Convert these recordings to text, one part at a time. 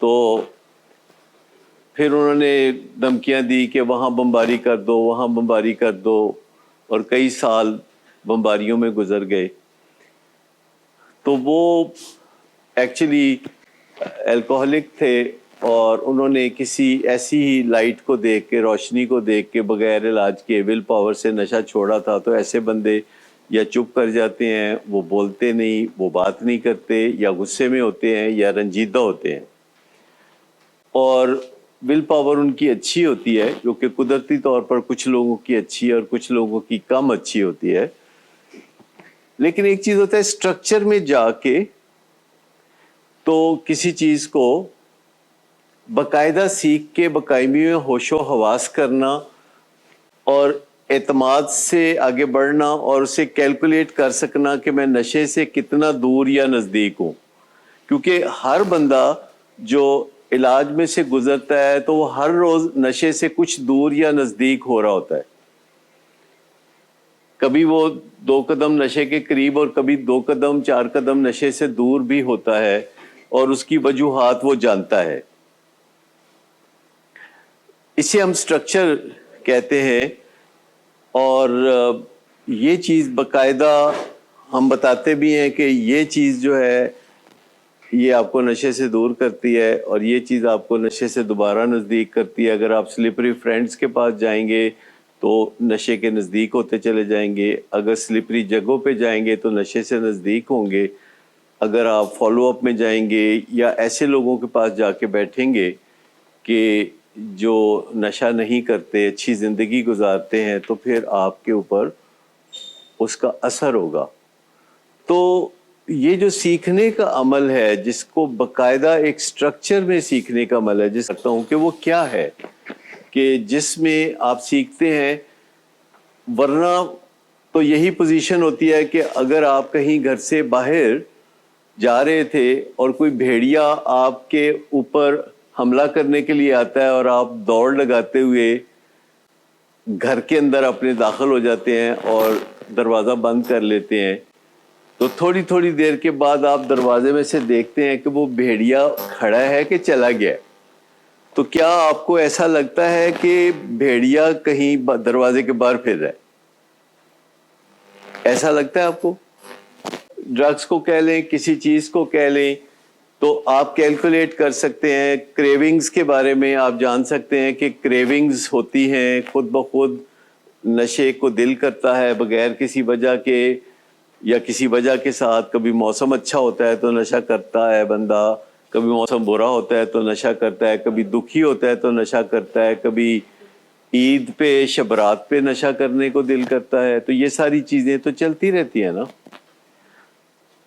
تو پھر انہوں نے دھمکیاں دی کہ وہاں بمباری کر دو، وہاں بمباری کر دو، اور کئی سال بمباریوں میں گزر گئے. تو وہ ایکچولی الکوہلک تھے، اور انہوں نے کسی ایسی ہی لائٹ کو دیکھ کے، روشنی کو دیکھ کے بغیر علاج کے ول پاور سے نشہ چھوڑا تھا. تو ایسے بندے یا چپ کر جاتے ہیں، وہ بولتے نہیں، وہ بات نہیں کرتے، یا غصے میں ہوتے ہیں، یا رنجیدہ ہوتے ہیں. اور ول پاور ان کی اچھی ہوتی ہے، جو کہ قدرتی طور پر کچھ لوگوں کی اچھی اور کچھ لوگوں کی کم اچھی ہوتی ہے. لیکن ایک چیز ہوتا ہے اسٹرکچر میں جا کے تو کسی چیز کو باقاعدہ سیکھ کے باقاعدگی میں ہوش و حواس کرنا اور اعتماد سے آگے بڑھنا اور اسے کیلکولیٹ کر سکنا کہ میں نشے سے کتنا دور یا نزدیک ہوں. کیونکہ ہر بندہ جو علاج میں سے گزرتا ہے تو وہ ہر روز نشے سے کچھ دور یا نزدیک ہو رہا ہوتا ہے. کبھی وہ 2 قدم نشے کے قریب اور کبھی 2 قدم 4 قدم نشے سے دور بھی ہوتا ہے، اور اس کی وجوہات وہ جانتا ہے. اسے ہم سٹرکچر کہتے ہیں. اور یہ چیز باقاعدہ ہم بتاتے بھی ہیں کہ یہ چیز جو ہے یہ آپ کو نشے سے دور کرتی ہے، اور یہ چیز آپ کو نشے سے دوبارہ نزدیک کرتی ہے. اگر آپ سلپری فرینڈز کے پاس جائیں گے تو نشے کے نزدیک ہوتے چلے جائیں گے. اگر سلپری جگہوں پہ جائیں گے تو نشے سے نزدیک ہوں گے. اگر آپ فالو اپ میں جائیں گے یا ایسے لوگوں کے پاس جا کے بیٹھیں گے کہ جو نشہ نہیں کرتے، اچھی زندگی گزارتے ہیں، تو پھر آپ کے اوپر اس کا اثر ہوگا. تو یہ جو سیکھنے کا عمل ہے، جس کو باقاعدہ ایک سٹرکچر میں سیکھنے کا عمل ہے، جس کرتا ہوں کہ وہ کیا ہے کہ جس میں آپ سیکھتے ہیں. ورنہ تو یہی پوزیشن ہوتی ہے کہ اگر آپ کہیں گھر سے باہر جا رہے تھے اور کوئی بھیڑیا آپ کے اوپر حملہ کرنے کے لیے آتا ہے اور آپ دوڑ لگاتے ہوئے گھر کے اندر اپنے داخل ہو جاتے ہیں اور دروازہ بند کر لیتے ہیں، تو تھوڑی تھوڑی دیر کے بعد آپ دروازے میں سے دیکھتے ہیں کہ وہ بھیڑیا کھڑا ہے کہ چلا گیا. تو کیا آپ کو ایسا لگتا ہے کہ بھیڑیا کہیں دروازے کے باہر پھر رہا ہے؟ ایسا لگتا ہے آپ کو؟ ڈرگس کو کہہ لیں، کسی چیز کو کہہ لیں، تو آپ کیلکولیٹ کر سکتے ہیں. کریونگز کے بارے میں آپ جان سکتے ہیں کہ کریونگز ہوتی ہیں، خود بخود نشے کو دل کرتا ہے بغیر کسی وجہ کے یا کسی وجہ کے ساتھ. کبھی موسم اچھا ہوتا ہے تو نشہ کرتا ہے بندہ، کبھی موسم برا ہوتا ہے تو نشہ کرتا ہے، کبھی دکھی ہوتا ہے تو نشہ کرتا ہے، کبھی عید پہ شب رات پہ نشہ کرنے کو دل کرتا ہے. تو یہ ساری چیزیں تو چلتی رہتی ہیں نا.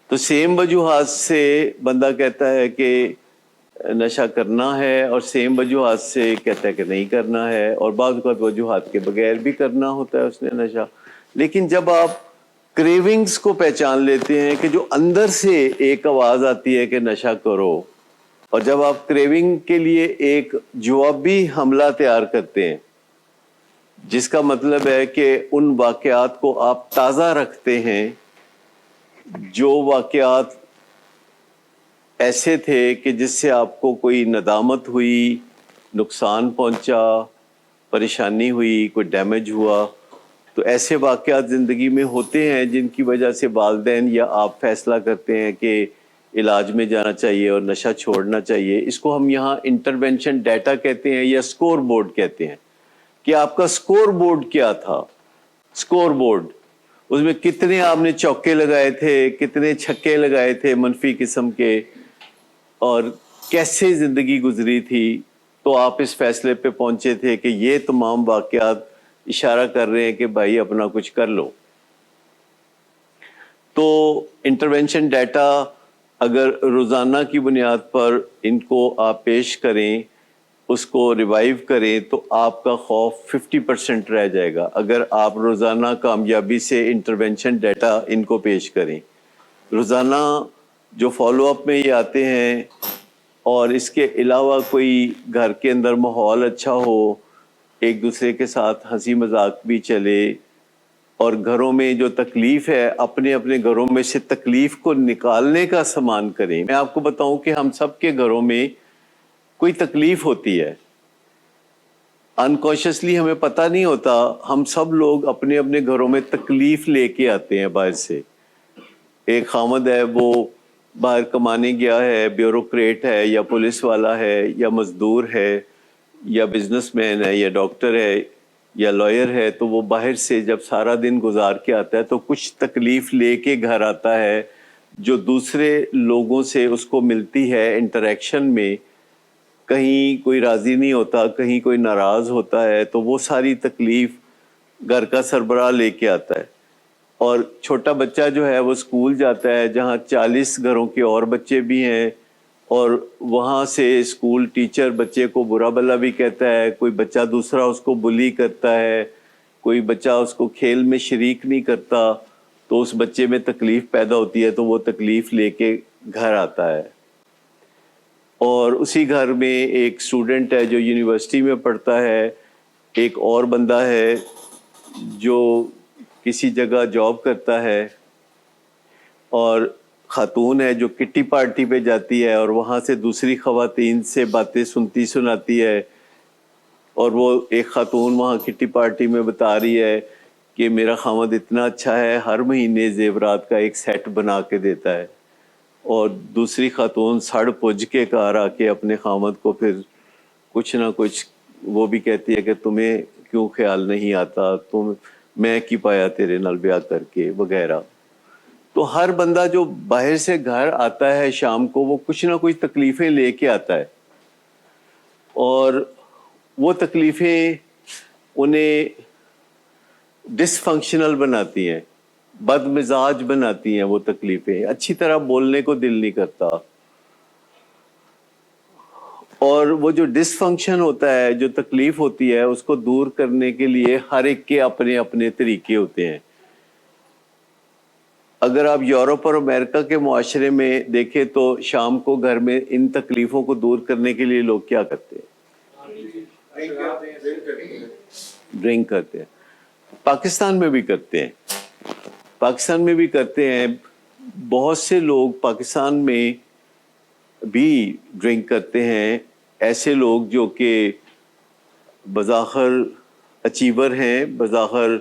تو سیم وجوہات سے بندہ کہتا ہے کہ نشہ کرنا ہے، اور سیم وجوہات سے کہتا ہے کہ نہیں کرنا ہے، اور بعض اوقات وجوہات کے بغیر بھی کرنا ہوتا ہے اس نے نشہ. لیکن جب آپ کریونگز کو پہچان لیتے ہیں کہ جو اندر سے ایک آواز آتی ہے کہ نشہ کرو، اور جب آپ کریونگ کے لیے ایک جوابی حملہ تیار کرتے ہیں، جس کا مطلب ہے کہ ان واقعات کو آپ تازہ رکھتے ہیں جو واقعات ایسے تھے کہ جس سے آپ کو کوئی ندامت ہوئی، نقصان پہنچا، پریشانی ہوئی، کوئی ڈیمیج ہوا. تو ایسے واقعات زندگی میں ہوتے ہیں جن کی وجہ سے والدین یا آپ فیصلہ کرتے ہیں کہ علاج میں جانا چاہیے اور نشہ چھوڑنا چاہیے. اس کو ہم یہاں انٹرونشن ڈیٹا کہتے ہیں یا سکور بورڈ کہتے ہیں کہ آپ کا سکور بورڈ کیا تھا. سکور بورڈ، اس میں کتنے آپ نے چوکے لگائے تھے، کتنے چھکے لگائے تھے منفی قسم کے، اور کیسے زندگی گزری تھی. تو آپ اس فیصلے پہ پہنچے تھے کہ یہ تمام واقعات اشارہ کر رہے ہیں کہ بھائی اپنا کچھ کر لو. تو انٹرونشن ڈیٹا اگر روزانہ کی بنیاد پر ان کو آپ پیش کریں، اس کو ریوائیو کریں، تو آپ کا خوف 50% رہ جائے گا اگر آپ روزانہ کامیابی سے انٹرونشن ڈیٹا ان کو پیش کریں. روزانہ جو فالو اپ میں یہ آتے ہیں، اور اس کے علاوہ کوئی گھر کے اندر ماحول اچھا ہو، ایک دوسرے کے ساتھ ہنسی مذاق بھی چلے، اور گھروں میں جو تکلیف ہے اپنے اپنے گھروں میں سے تکلیف کو نکالنے کا سامان کریں. میں آپ کو بتاؤں کہ ہم سب کے گھروں میں کوئی تکلیف ہوتی ہے، انکانشیسلی ہمیں پتہ نہیں ہوتا، ہم سب لوگ اپنے اپنے گھروں میں تکلیف لے کے آتے ہیں باہر سے. ایک خامد ہے، وہ باہر کمانے گیا ہے، بیوروکریٹ ہے یا پولیس والا ہے یا مزدور ہے یا بزنس مین ہے یا ڈاکٹر ہے یا لائر ہے، تو وہ باہر سے جب سارا دن گزار کے آتا ہے تو کچھ تکلیف لے کے گھر آتا ہے جو دوسرے لوگوں سے اس کو ملتی ہے انٹریکشن میں. کہیں کوئی راضی نہیں ہوتا، کہیں کوئی ناراض ہوتا ہے، تو وہ ساری تکلیف گھر کا سربراہ لے کے آتا ہے. اور چھوٹا بچہ جو ہے وہ اسکول جاتا ہے جہاں 40 گھروں کے اور بچے بھی ہیں، اور وہاں سے اسکول ٹیچر بچے کو برا بھلا بھی کہتا ہے، کوئی بچہ دوسرا اس کو بلی کرتا ہے، کوئی بچہ اس کو کھیل میں شریک نہیں کرتا، تو اس بچے میں تکلیف پیدا ہوتی ہے، تو وہ تکلیف لے کے گھر آتا ہے. اور اسی گھر میں ایک اسٹوڈنٹ ہے جو یونیورسٹی میں پڑھتا ہے، ایک اور بندہ ہے جو کسی جگہ جاب کرتا ہے، اور خاتون ہے جو کٹی پارٹی پہ جاتی ہے اور وہاں سے دوسری خواتین سے باتیں سنتی سناتی ہے. اور وہ ایک خاتون وہاں کٹی پارٹی میں بتا رہی ہے کہ میرا خامد اتنا اچھا ہے، ہر مہینے زیورات کا ایک سیٹ بنا کے دیتا ہے. اور دوسری خاتون سڑ پج کے گھر آ کے اپنے خامد کو پھر کچھ نہ کچھ وہ بھی کہتی ہے کہ تمہیں کیوں خیال نہیں آتا، میں کی پایا تیرے نال بیاہ کر کے وغیرہ. تو ہر بندہ جو باہر سے گھر آتا ہے شام کو وہ کچھ نہ کچھ تکلیفیں لے کے آتا ہے، اور وہ تکلیفیں انہیں ڈس فنکشنل بناتی ہیں، بد مزاج بناتی ہیں. وہ تکلیفیں اچھی طرح بولنے کو دل نہیں کرتا. اور وہ جو ڈس فنکشن ہوتا ہے، جو تکلیف ہوتی ہے، اس کو دور کرنے کے لیے ہر ایک کے اپنے اپنے طریقے ہوتے ہیں. اگر آپ یورپ اور امریکہ کے معاشرے میں دیکھیں تو شام کو گھر میں ان تکلیفوں کو دور کرنے کے لیے لوگ کیا کرتے ہیں؟ ڈرنک کرتے ہیں. پاکستان میں بھی کرتے ہیں، پاکستان میں بھی کرتے ہیں. بہت سے لوگ پاکستان میں بھی ڈرنک کرتے ہیں، ایسے لوگ جو کہ بظاہر اچیور ہیں، بظاہر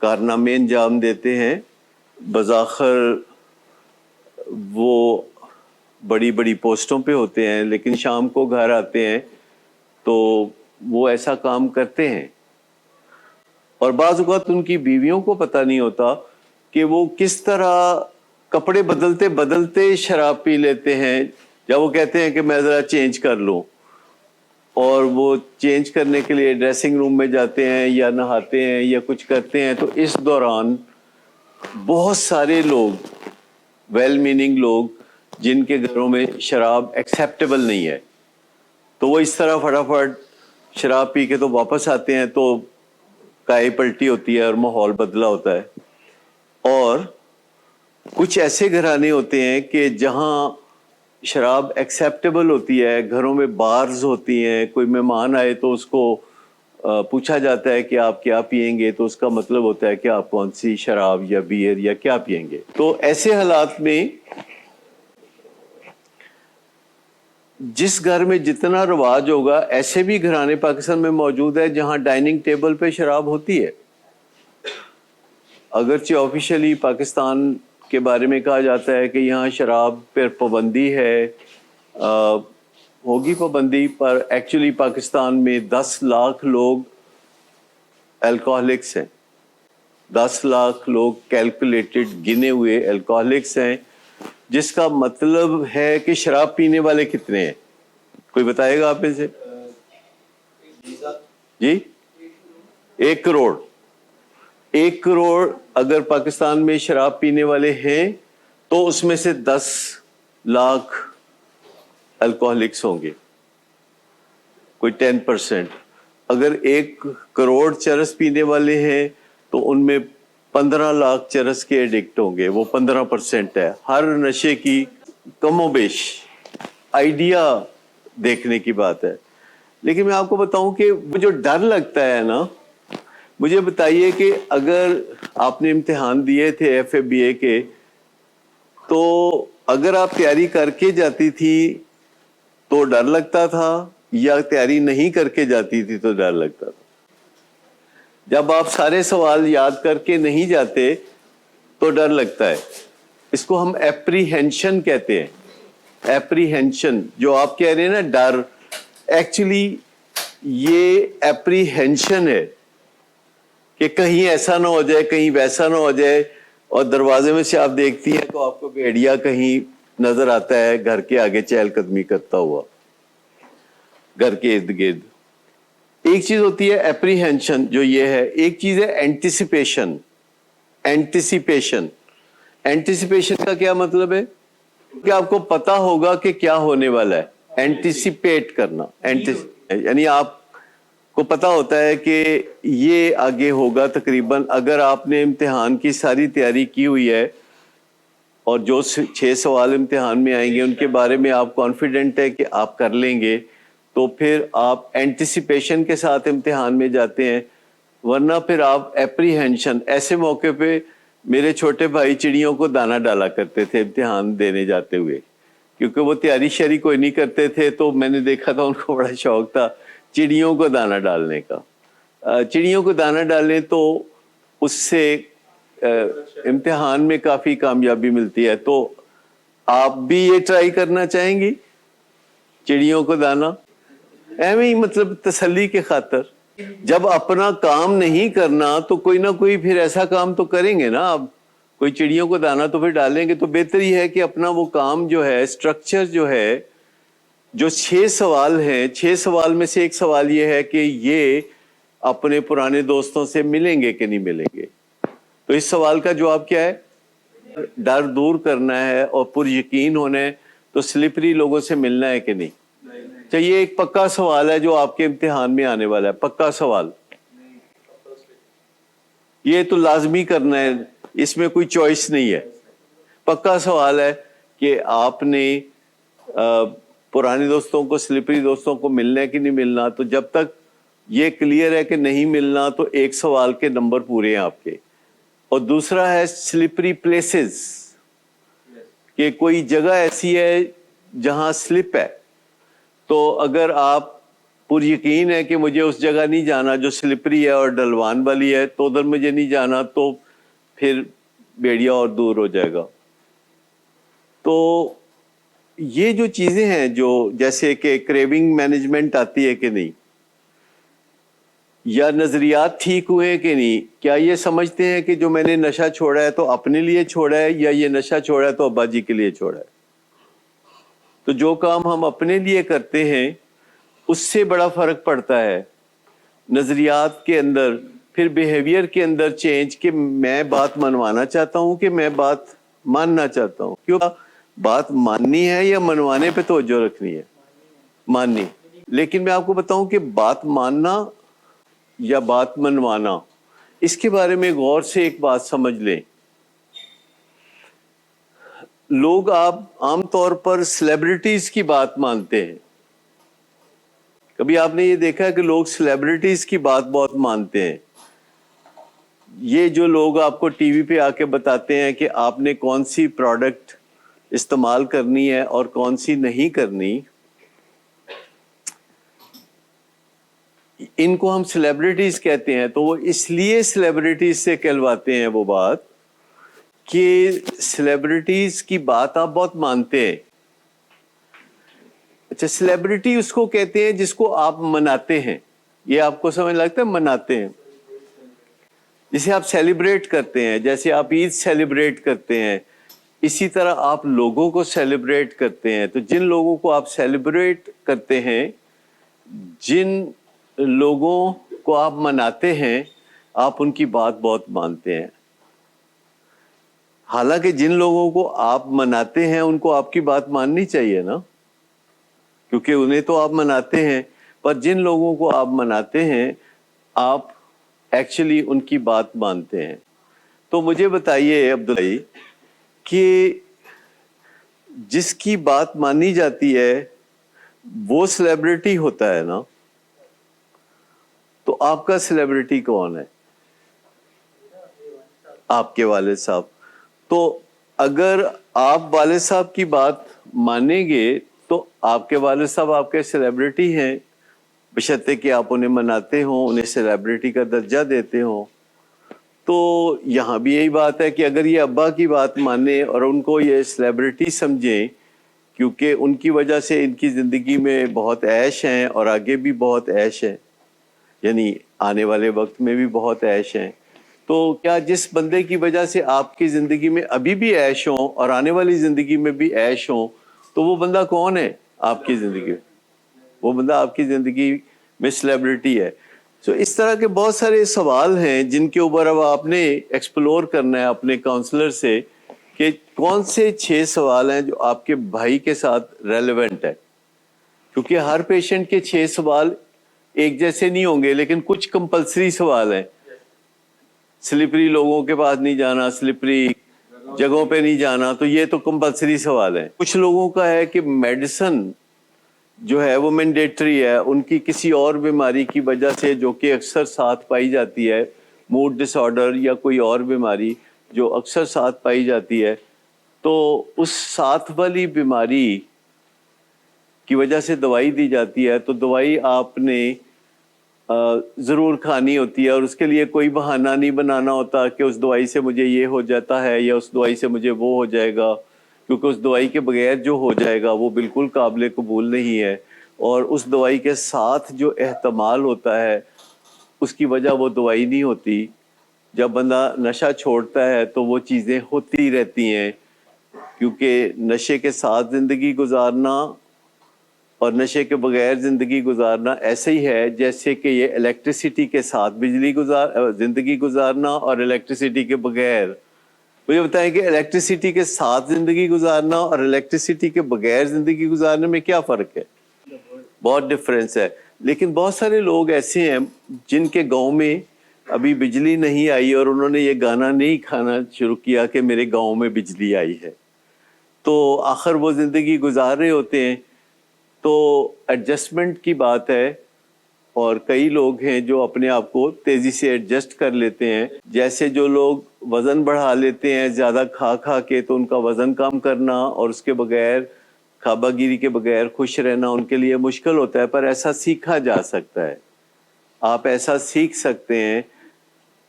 کارنامے انجام دیتے ہیں، بظاہر وہ بڑی بڑی پوسٹوں پہ ہوتے ہیں، لیکن شام کو گھر آتے ہیں تو وہ ایسا کام کرتے ہیں. اور بعض اوقات ان کی بیویوں کو پتہ نہیں ہوتا کہ وہ کس طرح کپڑے بدلتے بدلتے شراب پی لیتے ہیں. جب وہ کہتے ہیں کہ میں ذرا چینج کر لوں، اور وہ چینج کرنے کے لیے ڈریسنگ روم میں جاتے ہیں یا نہاتے ہیں یا کچھ کرتے ہیں، تو اس دوران بہت سارے لوگ، ویل میننگ لوگ جن کے گھروں میں شراب ایکسیپٹیبل نہیں ہے، تو وہ اس طرح فٹافٹ شراب پی کے تو واپس آتے ہیں، تو کائی پلٹی ہوتی ہے اور ماحول بدلا ہوتا ہے. اور کچھ ایسے گھرانے ہوتے ہیں کہ جہاں شراب ایکسیپٹیبل ہوتی ہے، گھروں میں بارز ہوتی ہیں، کوئی مہمان آئے تو اس کو پوچھا جاتا ہے کہ آپ کیا پئیں گے، تو اس کا مطلب ہوتا ہے کہ آپ کون سی شراب یا بیئر یا کیا پئیں گے. تو ایسے حالات میں جس گھر میں جتنا رواج ہوگا، ایسے بھی گھرانے پاکستان میں موجود ہے جہاں ڈائننگ ٹیبل پہ شراب ہوتی ہے. اگرچہ آفیشلی پاکستان کے بارے میں کہا جاتا ہے کہ یہاں شراب پر پابندی ہے، ہوگی پابندی، پر ایکچولی پاکستان میں 10 لاکھ لوگ الکوہلکس ہیں. 10 لاکھ لوگ کیلکولیٹڈ گنے ہوئے الکوہلکس ہیں، جس کا مطلب ہے کہ شراب پینے والے کتنے ہیں؟ کوئی بتائے گا آپ میں سے؟ جی 1 کروڑ. 1 کروڑ اگر پاکستان میں شراب پینے والے ہیں تو اس میں سے 10 لاکھ الکوہلکس ہوں گے، کوئی 10%. اگر 1 کروڑ چرس پینے والے ہیں تو ان میں 15 لاکھ چرس کے ایڈکٹ ہوں گے، وہ 15% ہے. ہر نشے کی کم و بیش آئیڈیا دیکھنے کی بات ہے. لیکن میں آپ کو بتاؤں کہ وہ جو ڈر لگتا ہے نا، مجھے بتائیے کہ اگر آپ نے امتحان دیے تھے FABA کے، تو اگر آپ تیاری کر کے جاتی تھی تو ڈر لگتا تھا یا تیاری نہیں کر کے جاتی تھی تو ڈر لگتا تھا؟ جب آپ سارے سوال یاد کر کے نہیں جاتے تو ڈر لگتا ہے. اس کو ہم ایپریہینشن کہتے ہیں. ایپریہینشن جو آپ کہہ رہے ہیں نا ڈر، ایکچولی یہ ایپریہینشن ہے کہ کہیں ایسا نہ ہو جائے، کہیں ویسا نہ ہو جائے. اور دروازے میں سے آپ دیکھتی ہیں تو آپ کو بھیڑیا کہیں نظر آتا ہے گھر کے آگے چہل قدمی کرتا ہوا گھر کے ارد گرد. ایک چیز ہوتی ہے ایپریہینشن جو یہ ہے، ایک چیز ہے اینٹیسپیشن. اینٹیسپیشن اینٹیسپیشن کا کیا مطلب ہے؟ کہ آپ کو پتا ہوگا کہ کیا ہونے والا ہے. اینٹیسپیٹ کرنا، یعنی آپ کو پتا ہوتا ہے کہ یہ آگے ہوگا تقریباً. اگر آپ نے امتحان کی ساری تیاری کی ہوئی ہے اور جو 6 سوال امتحان میں آئیں گے ان کے بارے میں آپ کانفیڈنٹ ہے کہ آپ کر لیں گے، تو پھر آپ اینٹیسپیشن کے ساتھ امتحان میں جاتے ہیں. ورنہ پھر آپ ایپریہینشن. ایسے موقع پہ میرے چھوٹے بھائی چڑیوں کو دانہ ڈالا کرتے تھے امتحان دینے جاتے ہوئے، کیونکہ وہ تیاری شیاری کوئی نہیں کرتے تھے. تو میں نے دیکھا تھا ان کو بڑا شوق تھا چڑیوں کو دانہ ڈالنے کا. چڑیوں کو دانہ ڈالیں تو اس سے امتحان میں کافی کامیابی ملتی ہے. تو آپ بھی یہ ٹرائی کرنا چاہیں گی چڑیوں کو دانہ؟ ایویں ہی مطلب تسلی کے خاطر. جب اپنا کام نہیں کرنا تو کوئی نہ کوئی پھر ایسا کام تو کریں گے نا. آپ کوئی چڑیوں کو دانہ تو پھر ڈالیں گے. تو بہتر ہی ہے کہ اپنا وہ کام جو ہے، اسٹرکچر جو ہے، جو 6 سوال ہیں، 6 سوال میں سے ایک سوال یہ ہے کہ یہ اپنے پرانے دوستوں سے ملیں گے کہ نہیں ملیں گے. تو اس سوال کا جواب کیا ہے؟ ڈر دور کرنا ہے اور پر یقین ہونا ہے. تو سلپری لوگوں سے ملنا ہے کہ نہیں؟ یہ ایک پکا سوال ہے جو آپ کے امتحان میں آنے والا ہے. پکا سوال، یہ تو لازمی کرنا ہے، اس میں کوئی چوائس نہیں ہے. پکا سوال ہے کہ آپ نے پرانے دوستوں کو، سلپری دوستوں کو ملنا ہے کہ نہیں ملنا. تو جب تک یہ کلیئر ہے کہ نہیں ملنا تو ایک سوال کے نمبر پورے ہیں آپ کے. اور دوسرا ہے سلپری پلیسز، کہ کوئی جگہ ایسی ہے جہاں سلپ ہے. تو اگر آپ پر یقین ہے کہ مجھے اس جگہ نہیں جانا جو سلپری ہے اور ڈلوان والی ہے، تو ادھر مجھے نہیں جانا، تو پھر بیڑیا اور دور ہو جائے گا. تو یہ جو چیزیں ہیں، جو جیسے کہ کریونگ مینجمنٹ آتی ہے کہ نہیں، یا نظریات ٹھیک ہوئے ہیں کہ نہیں. کیا یہ سمجھتے ہیں کہ جو میں نے نشہ چھوڑا ہے تو اپنے لیے چھوڑا ہے، یا یہ نشہ چھوڑا ہے تو ابا جی کے لیے چھوڑا ہے؟ تو جو کام ہم اپنے لیے کرتے ہیں اس سے بڑا فرق پڑتا ہے نظریات کے اندر، پھر بیہیویئر کے اندر چینج، کہ میں بات منوانا چاہتا ہوں کہ میں بات ماننا چاہتا ہوں. کیوں بات ماننی ہے یا منوانے پہ توجہ رکھنی ہے؟ ماننی. لیکن میں آپ کو بتاؤں کہ بات ماننا یا بات منوانا، اس کے بارے میں غور سے ایک بات سمجھ لیں. لوگ آپ عام طور پر سیلیبریٹیز کی بات مانتے ہیں. کبھی آپ نے یہ دیکھا ہے کہ لوگ سیلیبریٹیز کی بات بہت مانتے ہیں؟ یہ جو لوگ آپ کو ٹی وی پہ آ کے بتاتے ہیں کہ آپ نے کون سی پروڈکٹ استعمال کرنی ہے اور کون سی نہیں کرنی، ان کو ہم سیلیبریٹیز کہتے ہیں. تو وہ اس لیے سیلیبریٹیز سے کہلواتے ہیں وہ بات کہ سیلیبریٹیز کی بات آپ بہت مانتے ہیں. اچھا، سیلیبریٹی اس کو کہتے ہیں جس کو آپ مناتے ہیں. یہ آپ کو سمجھ لگتا ہے؟ مناتے ہیں جسے آپ سیلیبریٹ کرتے ہیں. جیسے آپ عید سیلیبریٹ کرتے ہیں، اسی طرح آپ لوگوں کو سیلیبریٹ کرتے ہیں. تو جن لوگوں کو آپ سیلیبریٹ کرتے ہیں، جن لوگوں کو آپ مناتے ہیں، آپ ان کی بات بہت مانتے ہیں. حالانکہ جن لوگوں کو آپ مناتے ہیں ان کو آپ کی بات ماننی چاہیے نا، کیونکہ انہیں تو آپ مناتے ہیں. پر جن لوگوں کو آپ مناتے ہیں، آپ ایکچولی ان کی بات مانتے ہیں. تو مجھے بتائیے عبداللہ کہ جس کی بات مانی جاتی ہے وہ سیلیبریٹی ہوتا ہے نا. تو آپ کا سیلیبریٹی کون ہے؟ آپ کے والد صاحب. تو اگر آپ والد صاحب کی بات مانیں گے تو آپ کے والد صاحب آپ کے سیلیبریٹی ہیں، بشرطے کہ آپ انہیں مناتے ہوں، انہیں سیلیبریٹی کا درجہ دیتے ہوں. تو یہاں بھی یہی بات ہے کہ اگر یہ ابا کی بات مانیں اور ان کو یہ سیلیبریٹی سمجھیں، کیونکہ ان کی وجہ سے ان کی زندگی میں بہت عیش ہیں اور آگے بھی بہت عیش ہے، یعنی آنے والے وقت میں بھی بہت عیش ہیں، تو کیا جس بندے کی وجہ سے آپ کی زندگی میں ابھی بھی عیش ہوں اور آنے والی زندگی میں بھی عیش ہوں، تو وہ بندہ کون ہے آپ کی زندگی میں؟ وہ بندہ آپ کی زندگی میں سیلیبریٹی ہے. سو اس طرح کے بہت سارے سوال ہیں جن کے اوپر اب آپ نے ایکسپلور کرنا ہے اپنے کاؤنسلر سے کہ کون سے 6 سوال ہیں جو آپ کے بھائی کے ساتھ ریلیونٹ ہے. کیونکہ ہر پیشنٹ کے 6 سوال ایک جیسے نہیں ہوں گے، لیکن کچھ کمپلسری سوال ہیں. سلپری لوگوں کے پاس نہیں جانا، سلپری جگہوں پہ نہیں جانا، تو یہ تو کمپلسری سوال ہیں. کچھ لوگوں کا ہے کہ میڈیسن جو ہے وہ مینڈیٹری ہے، ان کی کسی اور بیماری کی وجہ سے جو کہ اکثر ساتھ پائی جاتی ہے، موڈ ڈس آرڈر یا کوئی اور بیماری جو اکثر ساتھ پائی جاتی ہے، تو اس ساتھ والی بیماری کی وجہ سے دوائی دی جاتی ہے. تو دوائی آپ نے ضرور کھانی ہوتی ہے، اور اس کے لیے کوئی بہانہ نہیں بنانا ہوتا کہ اس دوائی سے مجھے یہ ہو جاتا ہے یا اس دوائی سے مجھے وہ ہو جائے گا، کیونکہ اس دوائی کے بغیر جو ہو جائے گا وہ بالکل قابل قبول نہیں ہے. اور اس دوائی کے ساتھ جو احتمال ہوتا ہے اس کی وجہ وہ دوائی نہیں ہوتی. جب بندہ نشہ چھوڑتا ہے تو وہ چیزیں ہوتی رہتی ہیں، کیونکہ نشے کے ساتھ زندگی گزارنا اور نشے کے بغیر زندگی گزارنا ایسے ہی ہے جیسے کہ یہ الیکٹریسٹی کے ساتھ زندگی گزارنا اور الیکٹریسٹی کے بغیر. مجھے بتائیں کہ الیکٹریسٹی کے ساتھ زندگی گزارنا اور الیکٹریسٹی کے بغیر زندگی گزارنے میں کیا فرق ہے؟ بہت ڈفرینس ہے. لیکن بہت سارے لوگ ایسے ہیں جن کے گاؤں میں ابھی بجلی نہیں آئی اور انہوں نے یہ گانا نہیں کھانا شروع کیا کہ میرے گاؤں میں بجلی آئی ہے، تو آخر وہ زندگی گزار رہے ہوتے ہیں. تو ایڈجسٹمنٹ کی بات ہے، اور کئی لوگ ہیں جو اپنے آپ کو تیزی سے ایڈجسٹ کر لیتے ہیں. جیسے جو لوگ وزن بڑھا لیتے ہیں زیادہ کھا کھا کے، تو ان کا وزن کم کرنا اور اس کے بغیر کعبہ گیری کے بغیر خوش رہنا ان کے لیے مشکل ہوتا ہے، پر ایسا سیکھا جا سکتا ہے. آپ ایسا سیکھ سکتے ہیں.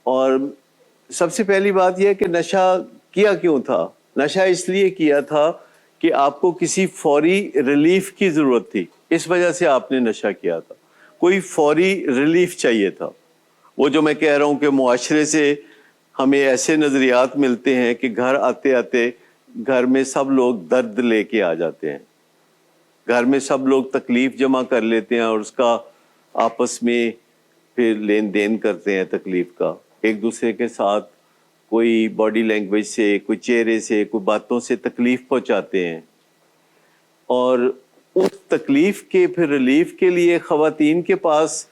اور سب سے پہلی بات یہ ہے کہ نشہ کیا کیوں تھا؟ نشہ اس لیے کیا تھا کہ آپ کو کسی فوری ریلیف کی ضرورت تھی، اس وجہ سے آپ نے نشہ کیا تھا. کوئی فوری ریلیف چاہیے تھا. وہ جو میں کہہ رہا ہوں کہ معاشرے سے ہمیں ایسے نظریات ملتے ہیں کہ گھر آتے آتے گھر میں سب لوگ درد لے کے آ جاتے ہیں، گھر میں سب لوگ تکلیف جمع کر لیتے ہیں اور اس کا آپس میں پھر لین دین کرتے ہیں تکلیف کا، ایک دوسرے کے ساتھ کوئی باڈی لینگویج سے، کوئی چہرے سے، کوئی باتوں سے تکلیف پہنچاتے ہیں. اور اس تکلیف کے پھر ریلیف کے لیے خواتین کے پاس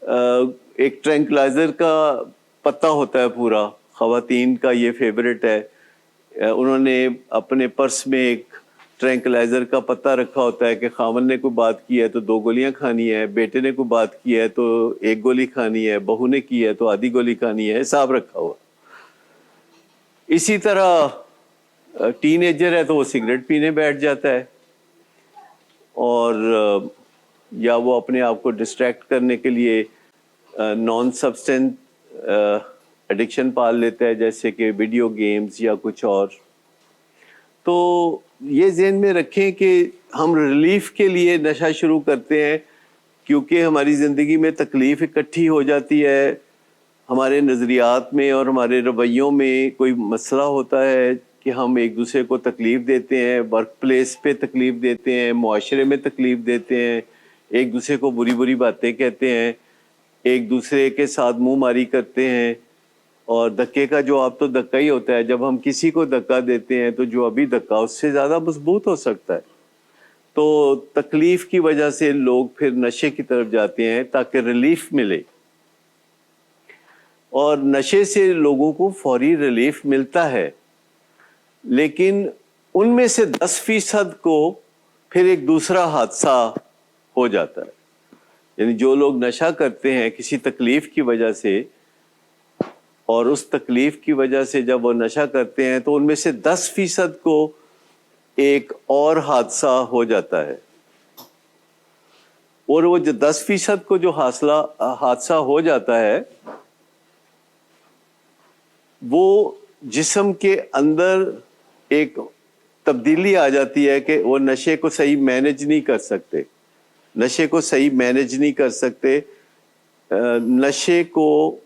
ایک ٹرینکلائزر کا پتہ ہوتا ہے پورا، خواتین کا یہ فیوریٹ ہے. انہوں نے اپنے پرس میں ایک ٹرینکلائزر کا پتہ رکھا ہوتا ہے کہ خاوند نے کوئی بات کی ہے تو 2 گولیاں کھانی ہے، بیٹے نے کوئی بات کی ہے تو 1 گولی کھانی ہے، بہو نے کی ہے تو آدھی گولی کھانی ہے، حساب رکھا ہوا. اسی طرح ٹین ایجر ہے تو وہ سگریٹ پینے بیٹھ جاتا ہے، اور یا وہ اپنے آپ کو ڈسٹریکٹ کرنے کے لیے نان سبسٹینس ایڈکشن پال لیتا ہے، جیسے کہ ویڈیو گیمز یا کچھ اور. تو یہ ذہن میں رکھیں کہ ہم ریلیف کے لیے نشہ شروع کرتے ہیں کیونکہ ہماری زندگی میں تکلیف اکٹھی ہو جاتی ہے، ہمارے نظریات میں اور ہمارے رویوں میں کوئی مسئلہ ہوتا ہے کہ ہم ایک دوسرے کو تکلیف دیتے ہیں، ورک پلیس پہ تکلیف دیتے ہیں، معاشرے میں تکلیف دیتے ہیں، ایک دوسرے کو بری بری باتیں کہتے ہیں، ایک دوسرے کے ساتھ منہ ماری کرتے ہیں. اور دھکے کا جواب تو دھکا ہی ہوتا ہے. جب ہم کسی کو دھکا دیتے ہیں تو جو ابھی دھکا اس سے زیادہ مضبوط ہو سکتا ہے. تو تکلیف کی وجہ سے لوگ پھر نشے کی طرف جاتے ہیں تاکہ ریلیف ملے، اور نشے سے لوگوں کو فوری ریلیف ملتا ہے، لیکن ان میں سے 10% کو پھر ایک دوسرا حادثہ ہو جاتا ہے. یعنی جو لوگ نشہ کرتے ہیں کسی تکلیف کی وجہ سے، اور اس تکلیف کی وجہ سے جب وہ نشہ کرتے ہیں تو ان میں سے 10% کو ایک اور حادثہ ہو جاتا ہے، اور وہ جو 10% کو جو حادثہ ہو جاتا ہے وہ جسم کے اندر ایک تبدیلی آ جاتی ہے کہ وہ نشے کو صحیح مینج نہیں کر سکتے، نشے کو صحیح مینج نہیں کر سکتے، نشے کو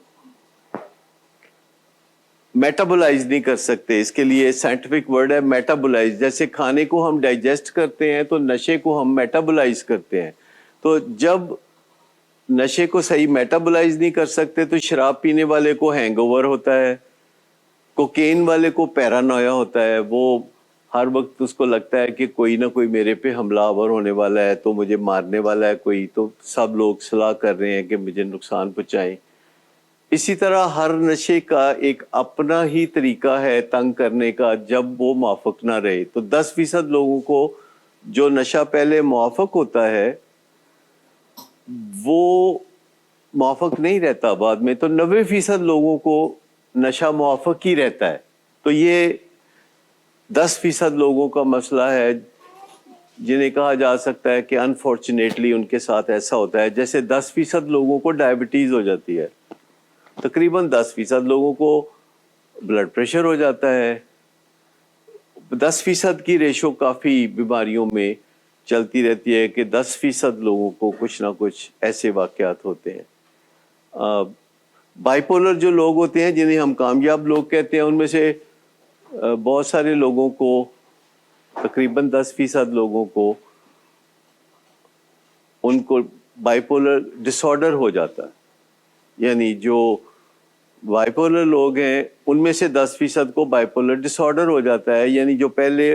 میٹابولائز نہیں کر سکتے. اس کے لیے سائنٹیفک ورڈ ہے میٹابولائز. جیسے کھانے کو ہم ڈائجسٹ کرتے ہیں تو نشے کو ہم میٹابولائز کرتے ہیں. تو جب نشے کو صحیح میٹابولائز نہیں کر سکتے تو شراب پینے والے کو ہینگ اوور ہوتا ہے، کوکین والے کو پیرانویا ہوتا ہے، وہ ہر وقت اس کو لگتا ہے کہ کوئی نہ کوئی میرے پہ حملہ آور ہونے والا ہے، تو مجھے مارنے والا ہے کوئی، تو سب لوگ صلاح کر رہے ہیں کہ مجھے نقصان پہنچائیں. اسی طرح ہر نشے کا ایک اپنا ہی طریقہ ہے تنگ کرنے کا جب وہ موافق نہ رہے. تو 10% لوگوں کو جو نشہ پہلے موافق ہوتا ہے وہ موافق نہیں رہتا بعد میں، تو 90% لوگوں کو نشہ موافق ہی رہتا ہے. تو یہ 10% لوگوں کا مسئلہ ہے جنہیں کہا جا سکتا ہے کہ انفارچونیٹلی ان کے ساتھ ایسا ہوتا ہے. جیسے 10% لوگوں کو ڈائبٹیز ہو جاتی ہے، تقریباً 10% لوگوں کو بلڈ پریشر ہو جاتا ہے. 10% کی ریشو کافی بیماریوں میں چلتی رہتی ہے کہ 10% لوگوں کو کچھ نہ کچھ ایسے واقعات ہوتے ہیں. بائی پولر جو لوگ ہوتے ہیں جنہیں ہم کامیاب لوگ کہتے ہیں، ان میں سے بہت سارے لوگوں کو، تقریباً 10% لوگوں کو، ان کو بائی پولر ڈس آرڈر ہو جاتا ہے. یعنی جو بائی پولر لوگ ہیں ان میں سے 10% کو بائی پولر ڈس آرڈر ہو جاتا ہے. یعنی جو پہلے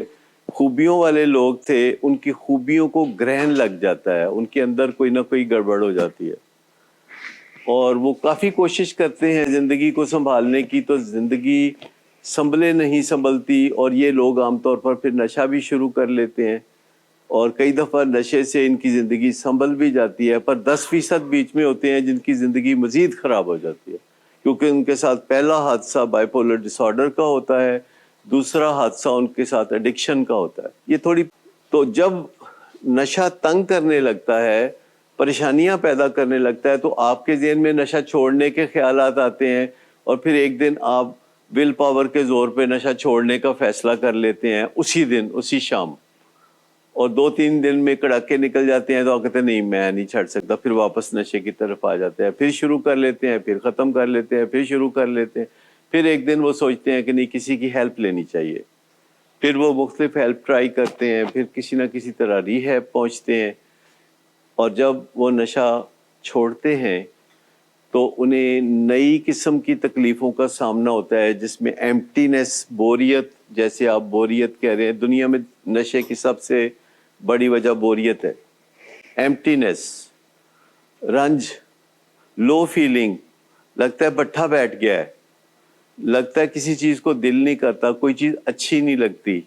خوبیوں والے لوگ تھے ان کی خوبیوں کو گرہن لگ جاتا ہے، ان کے اندر کوئی نہ کوئی گڑبڑ ہو جاتی ہے اور وہ کافی کوشش کرتے ہیں زندگی کو سنبھالنے کی، تو زندگی سنبھلے نہیں سنبھلتی، اور یہ لوگ عام طور پر پھر نشہ بھی شروع کر لیتے ہیں، اور کئی دفعہ نشے سے ان کی زندگی سنبھل بھی جاتی ہے. پر 10% بیچ میں ہوتے ہیں جن کی زندگی مزید خراب ہو جاتی ہے، کیونکہ ان کے ساتھ پہلا حادثہ بائی پولر ڈس آرڈر کا ہوتا ہے، دوسرا حادثہ ان کے ساتھ ایڈکشن کا ہوتا ہے. یہ تھوڑی، تو جب نشہ تنگ کرنے لگتا ہے، پریشانیاں پیدا کرنے لگتا ہے، تو آپ کے ذہن میں نشہ چھوڑنے کے خیالات آتے ہیں، اور پھر ایک دن آپ ول پاور کے زور پہ نشہ چھوڑنے کا فیصلہ کر لیتے ہیں اسی دن، اسی شام، اور 2-3 دن میں کڑاکے نکل جاتے ہیں تو آپ کہتے ہیں نہیں میں نہیں چھڑ سکتا، پھر واپس نشے کی طرف آ جاتے ہیں، پھر شروع کر لیتے ہیں، پھر ختم کر لیتے ہیں، پھر شروع کر لیتے ہیں. پھر ایک دن وہ سوچتے ہیں کہ نہیں کسی کی ہیلپ لینی چاہیے، پھر وہ مختلف ہیلپ ٹرائی کرتے ہیں، پھر کسی نہ کسی طرح ری ہیب پہنچتے ہیں، اور جب وہ نشہ چھوڑتے ہیں تو انہیں نئی قسم کی تکلیفوں کا سامنا ہوتا ہے جس میں ایمپٹینس، بوریت، جیسے آپ بوریت کہہ رہے ہیں، دنیا میں نشے کی سب سے بڑی وجہ بوریت ہے. ایمپٹینس، رنج، لو فیلنگ، لگتا ہے بٹھا بیٹھ گیا ہے، لگتا ہے کسی چیز کو دل نہیں کرتا، کوئی چیز اچھی نہیں لگتی،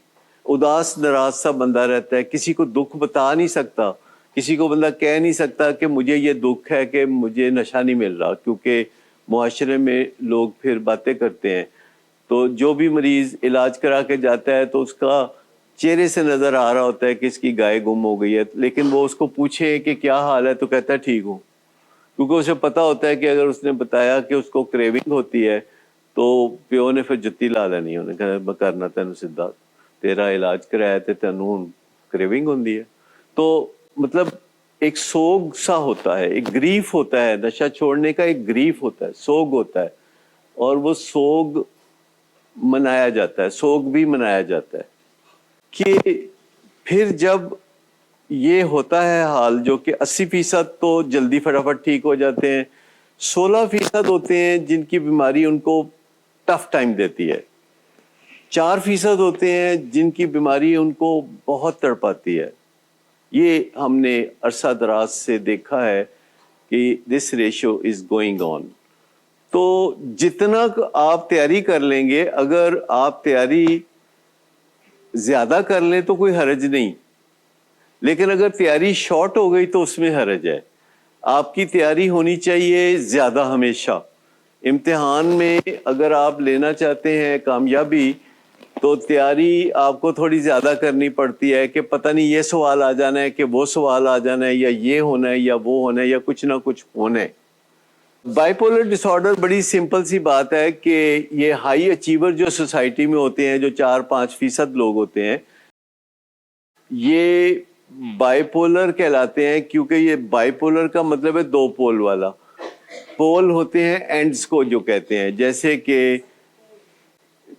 اداس ناراض سا بندہ رہتا ہے، کسی کو دکھ بتا نہیں سکتا، کسی کو بندہ کہہ نہیں سکتا کہ مجھے یہ دکھ ہے کہ مجھے نشہ نہیں مل رہا، کیونکہ معاشرے میں لوگ پھر باتیں کرتے ہیں. تو جو بھی مریض علاج کرا کے جاتا ہے تو اس کا چہرے سے نظر آ رہا ہوتا ہے کہ اس کی گائے گم ہو گئی ہے، لیکن وہ اس کو پوچھے کہ کیا حال ہے تو کہتا ہے ٹھیک ہوں، کیونکہ اسے پتا ہوتا ہے کہ اگر اس نے بتایا کہ اس کو کریونگ ہوتی ہے تو پیو نے پھر جتی لا لینی، انہیں کہا کرنا تینوں سدھا، تیرا علاج کرایا تے تینوں کریونگ ہوندی ہے. تو مطلب ایک سوگ سا ہوتا ہے، ایک گریف ہوتا ہے، نشہ چھوڑنے کا ایک گریف ہوتا ہے، سوگ ہوتا ہے، اور وہ سوگ منایا جاتا ہے، سوگ بھی منایا جاتا ہے. کہ پھر جب یہ ہوتا ہے حال، جو کہ 80% تو جلدی فٹافٹ ٹھیک ہو جاتے ہیں، 16% ہوتے ہیں جن کی بیماری ان کو ٹف ٹائم دیتی ہے، 4% ہوتے ہیں جن کی بیماری ان کو بہت تڑپاتی ہے. یہ ہم نے عرصہ دراز سے دیکھا ہے کہ this ratio is going on. تو جتنا آپ تیاری کر لیں گے، اگر آپ تیاری زیادہ کر لیں تو کوئی حرج نہیں، لیکن اگر تیاری شارٹ ہو گئی تو اس میں حرج ہے. آپ کی تیاری ہونی چاہیے زیادہ ہمیشہ. امتحان میں اگر آپ لینا چاہتے ہیں کامیابی تو تیاری آپ کو تھوڑی زیادہ کرنی پڑتی ہے کہ پتہ نہیں یہ سوال آ جانا ہے کہ وہ سوال آ جانا ہے، یا یہ ہونا ہے یا وہ ہونا ہے یا کچھ نہ کچھ ہونا ہے. بائی پولر ڈس آرڈر بڑی سمپل سی بات ہے کہ یہ ہائی اچیور جو سوسائٹی میں ہوتے ہیں، جو 4-5% لوگ ہوتے ہیں، یہ بائی پولر کہلاتے ہیں کیونکہ یہ بائی پولر کا مطلب ہے 2 پول والا. پول ہوتے ہیں اینڈز کو جو کہتے ہیں، جیسے کہ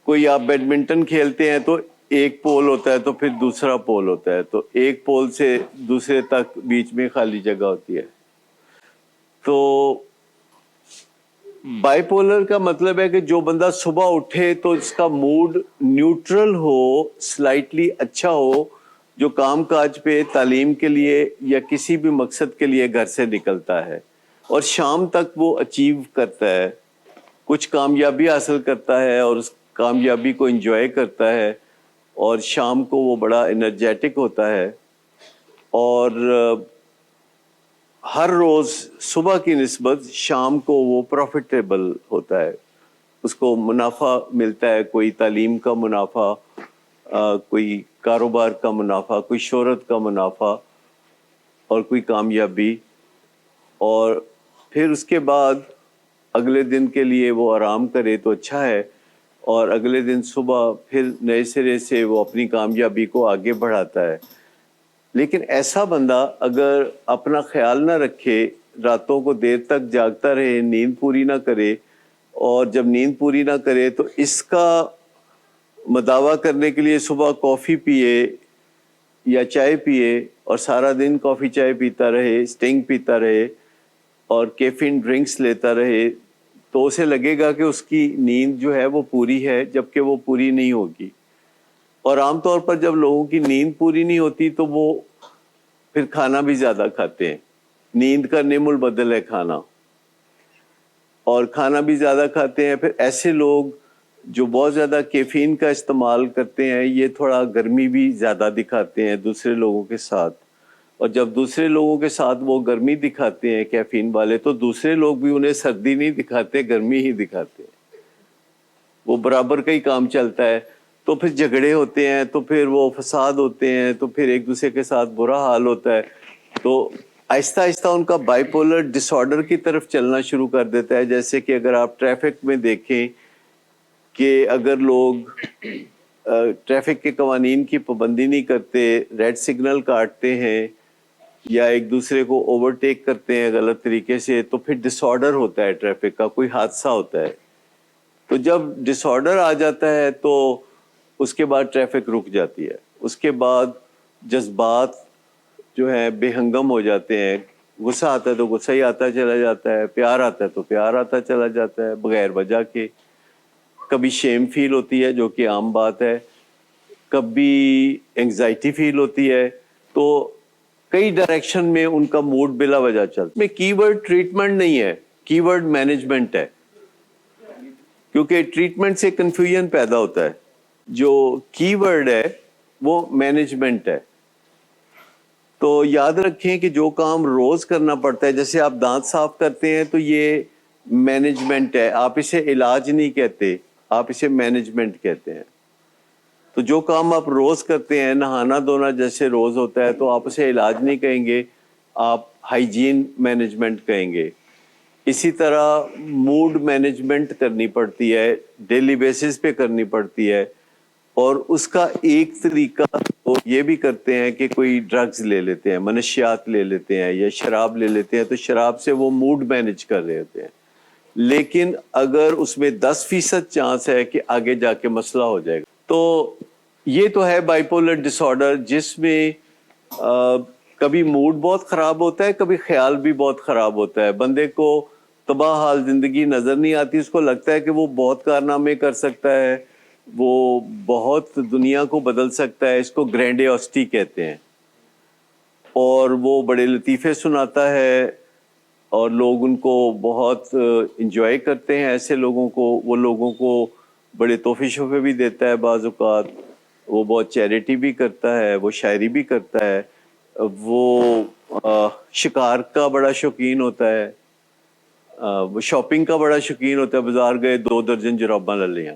کوئی آپ بیڈمنٹن کھیلتے ہیں تو ایک پول ہوتا ہے تو پھر دوسرا پول ہوتا ہے، تو ایک پول سے دوسرے تک بیچ میں خالی جگہ ہوتی ہے. تو بائی پولر کا مطلب ہے کہ جو بندہ صبح اٹھے تو اس کا موڈ نیوٹرل ہو، سلائٹلی اچھا ہو، جو کام کاج پہ تعلیم کے لیے یا کسی بھی مقصد کے لیے گھر سے نکلتا ہے، اور شام تک وہ اچیو کرتا ہے، کچھ کامیابی حاصل کرتا ہے اور اس کامیابی کو انجوائے کرتا ہے، اور شام کو وہ بڑا انرجیٹک ہوتا ہے، اور ہر روز صبح کی نسبت شام کو وہ پروفیٹیبل ہوتا ہے، اس کو منافع ملتا ہے، کوئی تعلیم کا منافع، کوئی کاروبار کا منافع، کوئی شہرت کا منافع اور کوئی کامیابی. اور پھر اس کے بعد اگلے دن کے لیے وہ آرام کرے تو اچھا ہے، اور اگلے دن صبح پھر نئے سرے سے وہ اپنی کامیابی کو آگے بڑھاتا ہے. لیکن ایسا بندہ اگر اپنا خیال نہ رکھے، راتوں کو دیر تک جاگتا رہے، نیند پوری نہ کرے، اور جب نیند پوری نہ کرے تو اس کا مداوع کرنے کے لیے صبح کافی پیے یا چائے پیے اور سارا دن کافی چائے پیتا رہے، اسٹنگ پیتا رہے اور کیفین ڈرنکس لیتا رہے، تو اسے لگے گا کہ اس کی نیند جو ہے وہ پوری ہے، جبکہ وہ پوری نہیں ہوگی. اور عام طور پر جب لوگوں کی نیند پوری نہیں ہوتی تو وہ پھر کھانا بھی زیادہ کھاتے ہیں. نیند کا نعم البدل ہے کھانا، اور کھانا بھی زیادہ کھاتے ہیں. پھر ایسے لوگ جو بہت زیادہ کیفین کا استعمال کرتے ہیں، یہ تھوڑا گرمی بھی زیادہ دکھاتے ہیں دوسرے لوگوں کے ساتھ، اور جب دوسرے لوگوں کے ساتھ وہ گرمی دکھاتے ہیں کیفین والے، تو دوسرے لوگ بھی انہیں سردی نہیں دکھاتے، گرمی ہی دکھاتے ہیں. وہ برابر کا ہی کام چلتا ہے. تو پھر جھگڑے ہوتے ہیں، تو پھر وہ فساد ہوتے ہیں، تو پھر ایک دوسرے کے ساتھ برا حال ہوتا ہے. تو آہستہ آہستہ ان کا بائی پولر ڈس آرڈر کی طرف چلنا شروع کر دیتا ہے. جیسے کہ اگر آپ ٹریفک میں دیکھیں کہ اگر لوگ ٹریفک کے قوانین کی پابندی نہیں کرتے، ریڈ سگنل کاٹتے ہیں یا ایک دوسرے کو اوورٹیک کرتے ہیں غلط طریقے سے، تو پھر ڈس آرڈر ہوتا ہے، ٹریفک کا کوئی حادثہ ہوتا ہے. تو جب ڈس آرڈر آ جاتا ہے تو اس کے بعد ٹریفک رک جاتی ہے، اس کے بعد جذبات جو ہیں بے ہنگم ہو جاتے ہیں. غصہ آتا ہے تو غصہ ہی آتا چلا جاتا ہے، پیار آتا ہے تو پیار آتا چلا جاتا ہے بغیر وجہ کے. کبھی شیم فیل ہوتی ہے جو کہ عام بات ہے، کبھی انگزائٹی فیل ہوتی ہے. تو کئی ڈائریکشن میں ان کا موڈ بلا وجہ چلتا ہے. میں کی ورڈ ٹریٹمنٹ نہیں ہے، کی ورڈ مینجمنٹ ہے، کیونکہ ٹریٹمنٹ سے کنفیوژن پیدا ہوتا ہے. جو کی ورڈ ہے وہ مینجمنٹ ہے. تو یاد رکھیں کہ جو کام روز کرنا پڑتا ہے، جیسے آپ دانت صاف کرتے ہیں تو یہ مینجمنٹ ہے، آپ اسے علاج نہیں کہتے، آپ اسے مینجمنٹ کہتے ہیں. تو جو کام آپ روز کرتے ہیں، نہانا دھونا جیسے روز ہوتا ہے، تو آپ اسے علاج نہیں کہیں گے، آپ ہائیجین مینجمنٹ کہیں گے. اسی طرح موڈ مینجمنٹ کرنی پڑتی ہے، ڈیلی بیسس پہ کرنی پڑتی ہے. اور اس کا ایک طریقہ وہ یہ بھی کرتے ہیں کہ کوئی ڈرگز لے لیتے ہیں، منشیات لے لیتے ہیں یا شراب لے لیتے ہیں، تو شراب سے وہ موڈ مینج کر رہے ہوتے ہیں. لیکن اگر اس میں 10% چانس ہے کہ آگے جا کے مسئلہ ہو جائے گا. تو یہ تو ہے بائی پولر ڈس آرڈر، جس میں کبھی موڈ بہت خراب ہوتا ہے، کبھی خیال بھی بہت خراب ہوتا ہے. بندے کو تباہ حال زندگی نظر نہیں آتی، اس کو لگتا ہے کہ وہ بہت کارنامے کر سکتا ہے، وہ بہت دنیا کو بدل سکتا ہے. اس کو گرینڈیوسٹی کہتے ہیں. اور وہ بڑے لطیفے سناتا ہے اور لوگ ان کو بہت انجوائے کرتے ہیں. ایسے لوگوں کو، وہ لوگوں کو بڑے تحفے شوفے بھی دیتا ہے بعض اوقات. وہ بہت چیریٹی بھی کرتا ہے، وہ شاعری بھی کرتا ہے، وہ شکار کا بڑا شوقین ہوتا ہے، وہ شاپنگ کا بڑا شوقین ہوتا ہے. بازار گئے 2 درجن جراباں لے لیاں.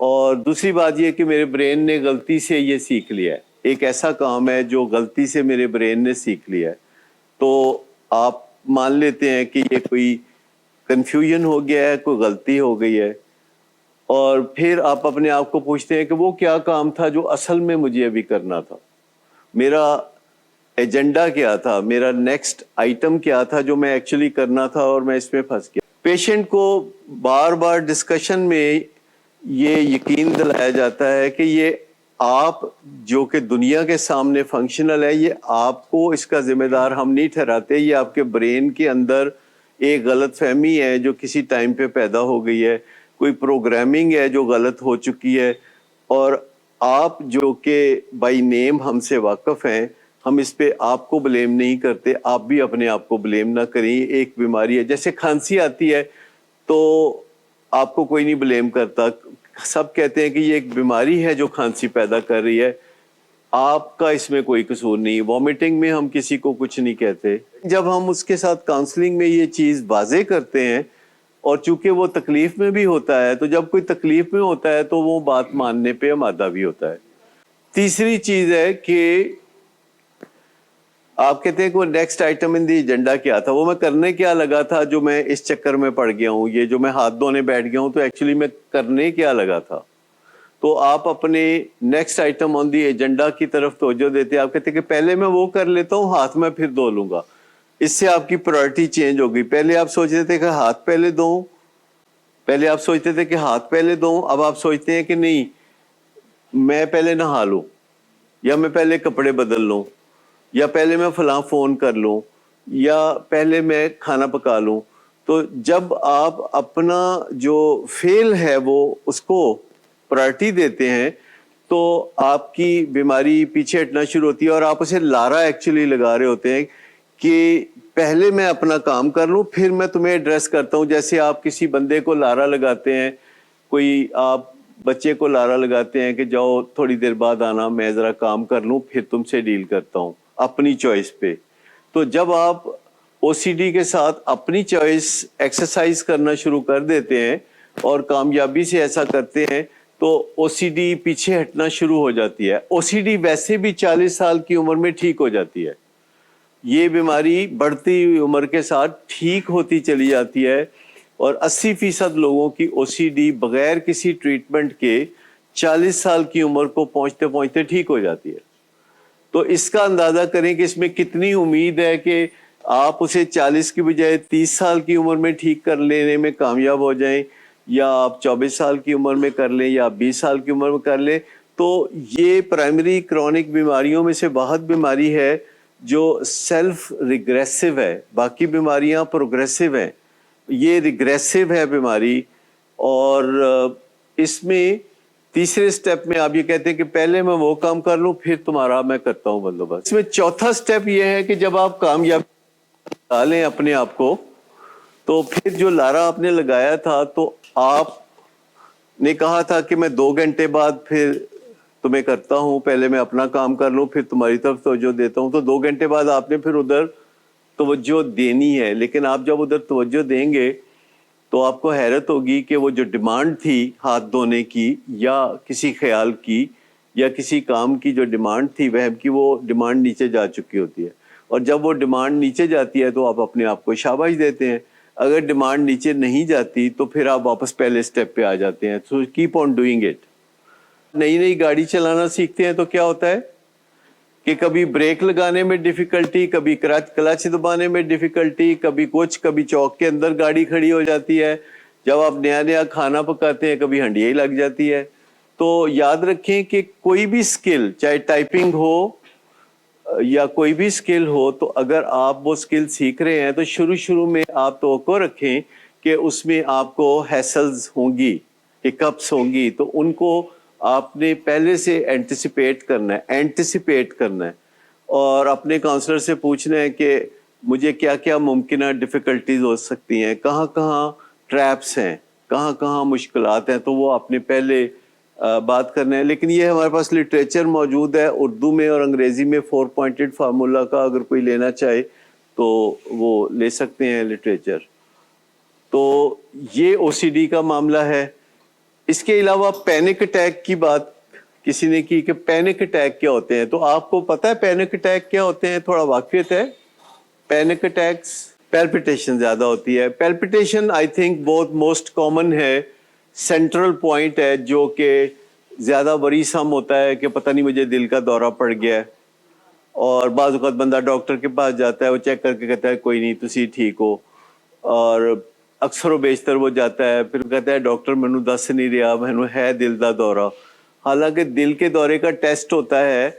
اور دوسری بات یہ کہ میرے برین نے غلطی سے یہ سیکھ لیا ہے، ایک ایسا کام ہے جو غلطی سے میرے برین نے سیکھ لیا ہے، تو آپ مان لیتے ہیں کہ یہ کوئی کنفیوژن ہو گیا ہے، کوئی غلطی ہو گئی ہے، اور پھر آپ اپنے آپ کو پوچھتے ہیں کہ وہ کیا کام تھا جو اصل میں مجھے ابھی کرنا تھا، میرا ایجنڈا کیا تھا، میرا نیکسٹ آئٹم کیا تھا جو میں ایکچولی کرنا تھا، اور میں اس میں پھنس گیا۔ پیشنٹ کو بار بار ڈسکشن میں یہ یقین دلایا جاتا ہے کہ یہ آپ جو کہ دنیا کے سامنے فنکشنل ہے، یہ آپ کو اس کا ذمہ دار ہم نہیں ٹھہراتے، یہ آپ کے برین کے اندر ایک غلط فہمی ہے جو کسی ٹائم پہ پیدا ہو گئی ہے، کوئی پروگرامنگ ہے جو غلط ہو چکی ہے، اور آپ جو کہ بائی نیم ہم سے واقف ہیں، ہم اس پہ آپ کو بلیم نہیں کرتے، آپ بھی اپنے آپ کو بلیم نہ کریں۔ ایک بیماری ہے، جیسے کھانسی آتی ہے تو آپ کو کوئی نہیں بلیم کرتا، سب کہتے ہیں کہ یہ ایک بیماری ہے جو کھانسی پیدا کر رہی ہے، آپ کا اس میں کوئی قصور نہیں۔ وامٹنگ میں ہم کسی کو کچھ نہیں کہتے۔ جب ہم اس کے ساتھ کاؤنسلنگ میں یہ چیز واضح کرتے ہیں، اور چونکہ وہ تکلیف میں بھی ہوتا ہے، تو جب کوئی تکلیف میں ہوتا ہے تو وہ بات ماننے پہ آمادہ بھی ہوتا ہے۔ تیسری چیز ہے کہ آپ کہتے ہیں کہ وہ next item in the agenda کیا تھا، وہ میں کرنے کیا لگا تھا جو میں اس چکر میں پڑ گیا ہوں، یہ جو میں ہاتھ دھونے بیٹھ گیا ہوں، تو ایکچولی میں کرنے کیا لگا تھا۔ تو آپ اپنے next item on the agenda کی طرف توجہ دیتے ہیں، آپ کہتے ہیں کہ پہلے میں وہ کر لیتا ہوں، ہاتھ میں پھر دھو لوں گا۔ اس سے آپ کی پرائرٹی چینج ہو گئی۔ پہلے آپ سوچتے تھے کہ ہاتھ پہلے دھوؤں، پہلے آپ سوچتے تھے کہ ہاتھ پہلے دھوؤں، اب آپ سوچتے ہیں کہ نہیں، میں پہلے نہا لوں، یا میں پہلے کپڑے بدل لوں، یا پہلے میں فلاں فون کر لوں، یا پہلے میں کھانا پکا لوں۔ تو جب آپ اپنا جو فیل ہے وہ اس کو پرائرٹی دیتے ہیں، تو آپ کی بیماری پیچھے ہٹنا شروع ہوتی ہے، اور آپ اسے لارا ایکچولی لگا رہے ہوتے ہیں کہ پہلے میں اپنا کام کر لوں پھر میں تمہیں ایڈریس کرتا ہوں۔ جیسے آپ کسی بندے کو لارا لگاتے ہیں، کوئی آپ بچے کو لارا لگاتے ہیں کہ جاؤ تھوڑی دیر بعد آنا، میں ذرا کام کر لوں پھر تم سے ڈیل کرتا ہوں، اپنی چوائس پہ۔ تو جب آپ او سی ڈی کے ساتھ اپنی چوائس ایکسرسائز کرنا شروع کر دیتے ہیں اور کامیابی سے ایسا کرتے ہیں، تو او سی ڈی پیچھے ہٹنا شروع ہو جاتی ہے۔ او سی ڈی ویسے بھی 40 سال کی عمر میں ٹھیک ہو جاتی ہے، یہ بیماری بڑھتی ہوئی عمر کے ساتھ ٹھیک ہوتی چلی جاتی ہے، اور 80% لوگوں کی او سی ڈی بغیر کسی ٹریٹمنٹ کے 40 سال کی عمر کو پہنچتے پہنچتے ٹھیک ہو جاتی ہے۔ تو اس کا اندازہ کریں کہ اس میں کتنی امید ہے کہ آپ اسے 40 کی بجائے 30 سال کی عمر میں ٹھیک کر لینے میں کامیاب ہو جائیں، یا آپ 24 سال کی عمر میں کر لیں، یا 20 سال کی عمر میں کر لیں۔ تو یہ پرائمری کرونک بیماریوں میں سے واحد بیماری ہے جو سیلف ریگریسو ہے، باقی بیماریاں پروگریسو ہیں، یہ ریگریسو ہے بیماری۔ اور اس میں تیسرے سٹیپ میں آپ یہ کہتے ہیں کہ پہلے میں وہ کام کر لوں پھر تمہارا میں کرتا ہوں بندوبست۔ اس میں چوتھا سٹیپ یہ ہے کہ جب آپ کامیاب ڈالیں اپنے آپ کو، تو پھر جو لارا آپ نے لگایا تھا، تو آپ نے کہا تھا کہ میں 2 گھنٹے بعد پھر تمہیں کرتا ہوں، پہلے میں اپنا کام کر لوں پھر تمہاری طرف توجہ دیتا ہوں، تو 2 گھنٹے بعد آپ نے پھر ادھر توجہ دینی ہے۔ لیکن آپ جب ادھر توجہ دیں گے تو آپ کو حیرت ہوگی کہ وہ جو ڈیمانڈ تھی ہاتھ دھونے کی، یا کسی خیال کی، یا کسی کام کی جو ڈیمانڈ تھی وہم کی، وہ ڈیمانڈ نیچے جا چکی ہوتی ہے۔ اور جب وہ ڈیمانڈ نیچے جاتی ہے تو آپ اپنے آپ کو شاباش دیتے ہیں۔ اگر ڈیمانڈ نیچے نہیں جاتی تو پھر آپ واپس پہلے سٹیپ پہ آ جاتے ہیں۔ So keep on doing it. نئی نئی گاڑی چلانا سیکھتے ہیں تو کیا ہوتا ہے کہ کبھی بریک لگانے میں ڈیفیکلٹی، کبھی کلچ دبانے میں ڈیفیکلٹی، کبھی کچھ، کبھی چوک کے اندر گاڑی کھڑی ہو جاتی ہے۔ جب آپ نیا نیا کھانا پکاتے ہیں کبھی ہنڈیا ہی لگ جاتی ہے۔ تو یاد رکھیں کہ کوئی بھی سکل، چاہے ٹائپنگ ہو یا کوئی بھی سکل ہو، تو اگر آپ وہ سکل سیکھ رہے ہیں تو شروع میں آپ توقع رکھیں کہ اس میں آپ کو ہیسلز ہوں گی، ہکپس ہوں گی، تو ان کو آپ نے پہلے سے اینٹیسپیٹ کرنا ہے، اور اپنے کاؤنسلر سے پوچھنا ہے کہ مجھے کیا کیا ممکنہ ڈیفیکلٹیز ہو سکتی ہیں، کہاں کہاں ٹریپس ہیں، کہاں کہاں مشکلات ہیں، تو وہ آپ نے پہلے بات کرنا ہے۔ لیکن یہ ہمارے پاس لٹریچر موجود ہے اردو میں اور انگریزی میں، 4 پوائنٹڈ فارمولا کا، اگر کوئی لینا چاہے تو وہ لے سکتے ہیں لٹریچر۔ تو یہ او سی ڈی کا معاملہ ہے۔ اس کے علاوہ پینک اٹیک کی بات کسی نے کی کہ پینک اٹیک کیا ہوتے ہیں، تو آپ کو پتا ہے پینک اٹیک کیا ہوتے ہیں؟ تھوڑا واقفیت ہے؟ پینک اٹیکس پیلپٹیشن زیادہ ہوتی ہے. پیلپٹیشن آئی تھنک بہت موسٹ کامن ہے، سینٹرل پوائنٹ ہے جو کہ زیادہ وریسم ہوتا ہے کہ پتہ نہیں مجھے دل کا دورہ پڑ گیا ہے. اور بعض اوقات بندہ ڈاکٹر کے پاس جاتا ہے، وہ چیک کر کے کہتا ہے کوئی نہیں تسی ٹھیک ہو، اور اکثر و بیشتر وہ جاتا ہے پھر کہتا ہے ڈاکٹر مینوں دس نہیں رہا مینوں ہے دل دا دورہ. حالانکہ دل کے دورے کا ٹیسٹ ہوتا ہے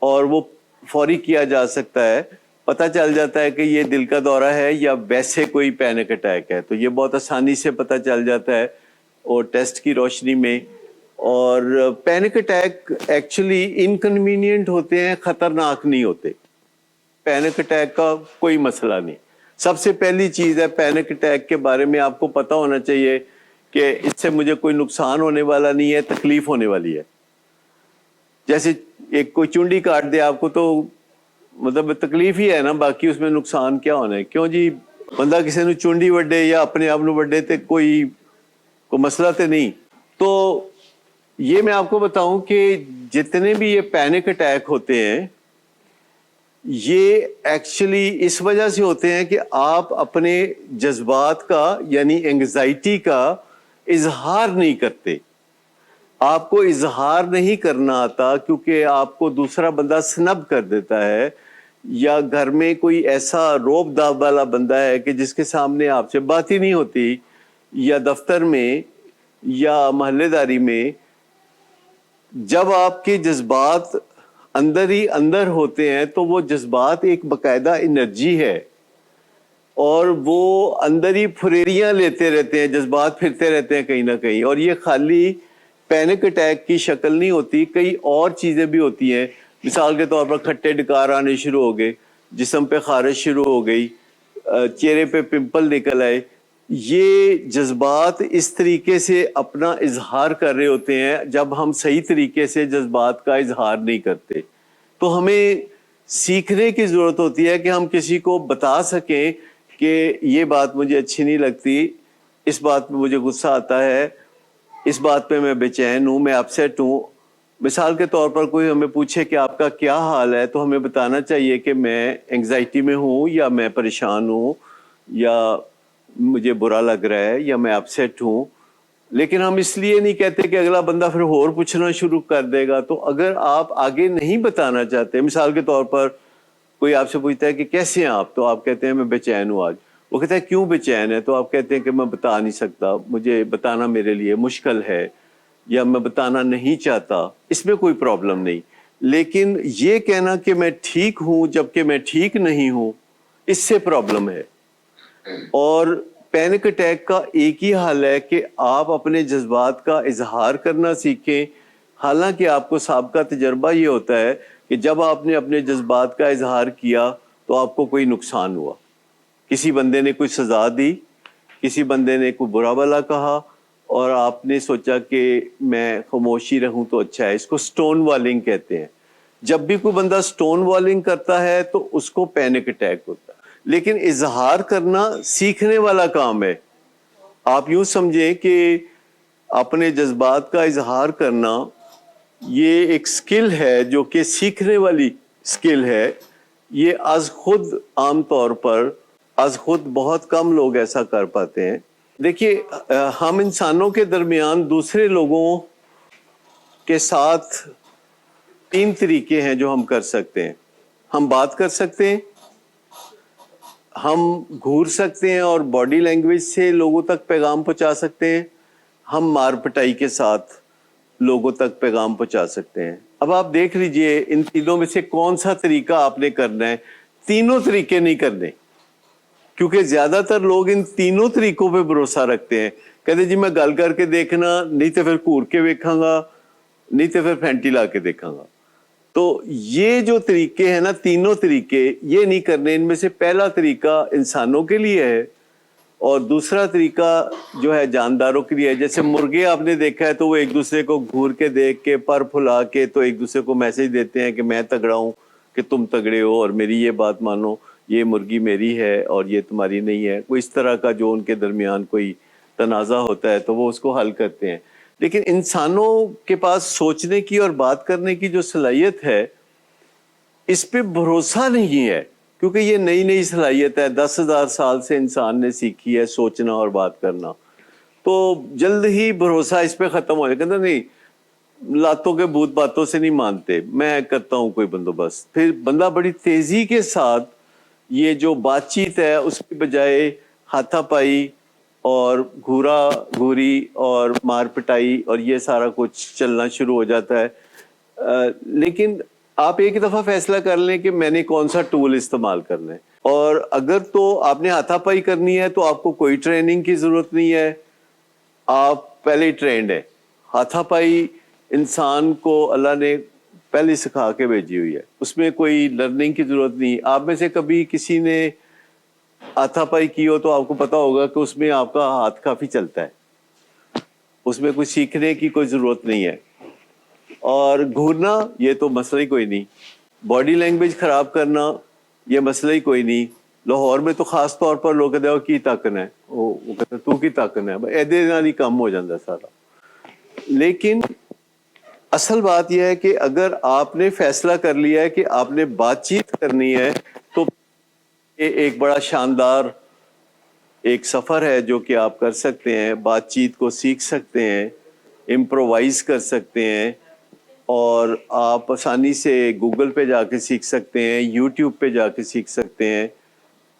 اور وہ فوری کیا جا سکتا ہے، پتہ چل جاتا ہے کہ یہ دل کا دورہ ہے یا ویسے کوئی پینک اٹیک ہے. تو یہ بہت آسانی سے پتہ چل جاتا ہے اور ٹیسٹ کی روشنی میں. اور پینک اٹیک ایکچولی انکنوینئنٹ ہوتے ہیں، خطرناک نہیں ہوتے. پینک اٹیک کا کوئی مسئلہ نہیں. سب سے پہلی چیز ہے پینک اٹیک کے بارے میں آپ کو پتہ ہونا چاہیے کہ اس سے مجھے کوئی نقصان ہونے والا نہیں ہے، تکلیف ہونے والی ہے. جیسے ایک کوئی چونڈی کاٹ دے آپ کو تو مطلب تکلیف ہی ہے نا، باقی اس میں نقصان کیا ہونا ہے؟ کیوں جی بندہ کسی نے چونڈی وڈے یا اپنے آپ نو وڈے تے کوئی مسئلہ تے نہیں. تو یہ میں آپ کو بتاؤں کہ جتنے بھی یہ پینک اٹیک ہوتے ہیں یہ ایکچولی اس وجہ سے ہوتے ہیں کہ آپ اپنے جذبات کا یعنی انگزائٹی کا اظہار نہیں کرتے. آپ کو اظہار نہیں کرنا آتا کیونکہ آپ کو دوسرا بندہ سنب کر دیتا ہے، یا گھر میں کوئی ایسا روب داب والا بندہ ہے کہ جس کے سامنے آپ سے بات ہی نہیں ہوتی، یا دفتر میں یا محلے داری میں. جب آپ کے جذبات اندر ہی اندر ہوتے ہیں تو وہ جذبات ایک باقاعدہ انرجی ہے اور وہ اندر ہی پھریریاں لیتے رہتے ہیں، جذبات پھرتے رہتے ہیں کہیں نہ کہیں. اور یہ خالی پینک اٹیک کی شکل نہیں ہوتی، کئی اور چیزیں بھی ہوتی ہیں. مثال کے طور پر کھٹے ڈکار آنے شروع ہو گئے، جسم پہ خارش شروع ہو گئی، چہرے پہ پمپل نکل آئے. یہ جذبات اس طریقے سے اپنا اظہار کر رہے ہوتے ہیں جب ہم صحیح طریقے سے جذبات کا اظہار نہیں کرتے. تو ہمیں سیکھنے کی ضرورت ہوتی ہے کہ ہم کسی کو بتا سکیں کہ یہ بات مجھے اچھی نہیں لگتی، اس بات پہ مجھے غصہ آتا ہے، اس بات پہ میں بے چین ہوں، میں اپسیٹ ہوں. مثال کے طور پر کوئی ہمیں پوچھے کہ آپ کا کیا حال ہے تو ہمیں بتانا چاہیے کہ میں انگزائٹی میں ہوں، یا میں پریشان ہوں، یا مجھے برا لگ رہا ہے، یا میں اپسیٹ ہوں. لیکن ہم اس لیے نہیں کہتے کہ اگلا بندہ پھر اور پوچھنا شروع کر دے گا. تو اگر آپ آگے نہیں بتانا چاہتے، مثال کے طور پر کوئی آپ سے پوچھتا ہے کہ کیسے ہیں آپ، تو آپ کہتے ہیں میں بے چین ہوں آج. وہ کہتا ہے کیوں بے چین ہے؟ تو آپ کہتے ہیں کہ میں بتا نہیں سکتا، مجھے بتانا میرے لیے مشکل ہے، یا میں بتانا نہیں چاہتا. اس میں کوئی پرابلم نہیں. لیکن یہ کہنا کہ میں ٹھیک ہوں جبکہ میں ٹھیک نہیں ہوں، اس سے پرابلم ہے. اور پینک اٹیک کا ایک ہی حل ہے کہ آپ اپنے جذبات کا اظہار کرنا سیکھیں. حالانکہ آپ کو سابقہ تجربہ یہ ہوتا ہے کہ جب آپ نے اپنے جذبات کا اظہار کیا تو آپ کو کوئی نقصان ہوا، کسی بندے نے کوئی سزا دی، کسی بندے نے کوئی برا بھلا کہا، اور آپ نے سوچا کہ میں خاموشی رہوں تو اچھا ہے. اس کو سٹون والنگ کہتے ہیں. جب بھی کوئی بندہ سٹون والنگ کرتا ہے تو اس کو پینک اٹیک ہوتا ہے. لیکن اظہار کرنا سیکھنے والا کام ہے. آپ یوں سمجھیں کہ اپنے جذبات کا اظہار کرنا یہ ایک سکل ہے جو کہ سیکھنے والی سکل ہے. یہ از خود عام طور پر از خود بہت کم لوگ ایسا کر پاتے ہیں. دیکھیے ہم انسانوں کے درمیان دوسرے لوگوں کے ساتھ 3 طریقے ہیں جو ہم کر سکتے ہیں. ہم بات کر سکتے ہیں، ہم گھور سکتے ہیں اور باڈی لینگویج سے لوگوں تک پیغام پہنچا سکتے ہیں، ہم مار پٹائی کے ساتھ لوگوں تک پیغام پہنچا سکتے ہیں. اب آپ دیکھ لیجئے ان تینوں میں سے کون سا طریقہ آپ نے کرنا ہے. تینوں طریقے نہیں کرنے، کیونکہ زیادہ تر لوگ ان تینوں طریقوں پہ بھروسہ رکھتے ہیں. کہتے جی میں گل کر کے دیکھنا، نہیں تو پھر گھور کے دیکھاں گا، نہیں تو پھر پھینٹی لا کے دیکھاں گا. تو یہ جو طریقے ہیں نا، تینوں طریقے یہ نہیں کرنے. ان میں سے پہلا طریقہ انسانوں کے لیے ہے اور دوسرا طریقہ جو ہے جانداروں کے لیے ہے. جیسے مرغے آپ نے دیکھا ہے تو وہ ایک دوسرے کو گھور کے دیکھ کے پر پھلا کے تو ایک دوسرے کو میسج دیتے ہیں کہ میں تگڑا ہوں کہ تم تگڑے ہو اور میری یہ بات مانو، یہ مرغی میری ہے اور یہ تمہاری نہیں ہے. کوئی اس طرح کا جو ان کے درمیان کوئی تنازع ہوتا ہے تو وہ اس کو حل کرتے ہیں. لیکن انسانوں کے پاس سوچنے کی اور بات کرنے کی جو صلاحیت ہے اس پہ بھروسہ نہیں ہے, کیونکہ یہ نئی نئی صلاحیت ہے, 10,000 سال سے انسان نے سیکھی ہے سوچنا اور بات کرنا, تو جلد ہی بھروسہ اس پہ ختم ہو جائے. کہتا نہیں لاتوں کے بھوت باتوں سے نہیں مانتے, میں کرتا ہوں کوئی بندوبست. پھر بندہ بڑی تیزی کے ساتھ یہ جو بات چیت ہے اس کی بجائے ہاتھا پائی اور گھورا گھوری اور مار پٹائی اور یہ سارا کچھ چلنا شروع ہو جاتا ہے. لیکن آپ ایک دفعہ فیصلہ کر لیں کہ میں نے کون سا ٹول استعمال کرنا ہے, اور اگر تو آپ نے ہاتھا پائی کرنی ہے تو آپ کو کوئی ٹریننگ کی ضرورت نہیں ہے, آپ پہلے ہی ٹرینڈ ہے. ہاتھا پائی انسان کو اللہ نے پہلے سکھا کے بھیجی ہوئی ہے, اس میں کوئی لرننگ کی ضرورت نہیں. آپ میں سے کبھی کسی نے ہاتھا پائی کی ہو تو آپ کو پتا ہوگا کہ اس میں آپ کا ہاتھ کافی چلتا ہے, اس میں کچھ سیکھنے کی کوئی ضرورت نہیں ہے. اور گھورنا یہ تو مسئلہ ہی کوئی نہیں, باڈی لینگویج خراب کرنا یہ مسئلہ ہی کوئی نہیں. لاہور میں تو خاص طور پر لوگ کہتے ہیں کی طاقت ہے, وہ کہتے ہیں تو کی طاقت ہے, ایدے نال ہی کم ہو جاتا سارا. لیکن اصل بات یہ ہے کہ اگر آپ نے فیصلہ کر لیا ہے کہ آپ نے بات چیت کرنی ہے تو یہ ایک بڑا شاندار ایک سفر ہے جو کہ آپ کر سکتے ہیں. بات چیت کو سیکھ سکتے ہیں, امپرووائز کر سکتے ہیں, اور آپ آسانی سے گوگل پہ جا کے سیکھ سکتے ہیں, یوٹیوب پہ جا کے سیکھ سکتے ہیں,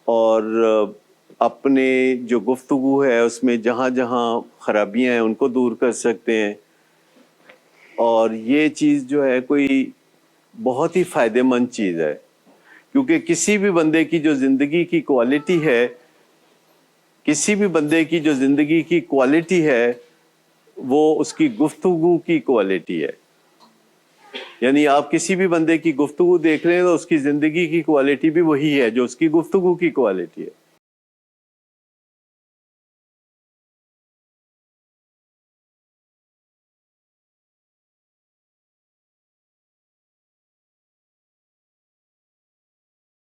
اور اپنے جو گفتگو ہے اس میں جہاں جہاں خرابیاں ہیں ان کو دور کر سکتے ہیں. اور یہ چیز جو ہے کوئی بہت ہی فائدہ مند چیز ہے, کیونکہ کسی بھی بندے کی جو زندگی کی کوالٹی ہے, کسی بھی بندے کی جو زندگی کی کوالٹی ہے وہ اس کی گفتگو کی کوالٹی ہے. یعنی آپ کسی بھی بندے کی گفتگو دیکھ رہے ہیں تو اس کی زندگی کی کوالٹی بھی وہی ہے جو اس کی گفتگو کی کوالٹی ہے.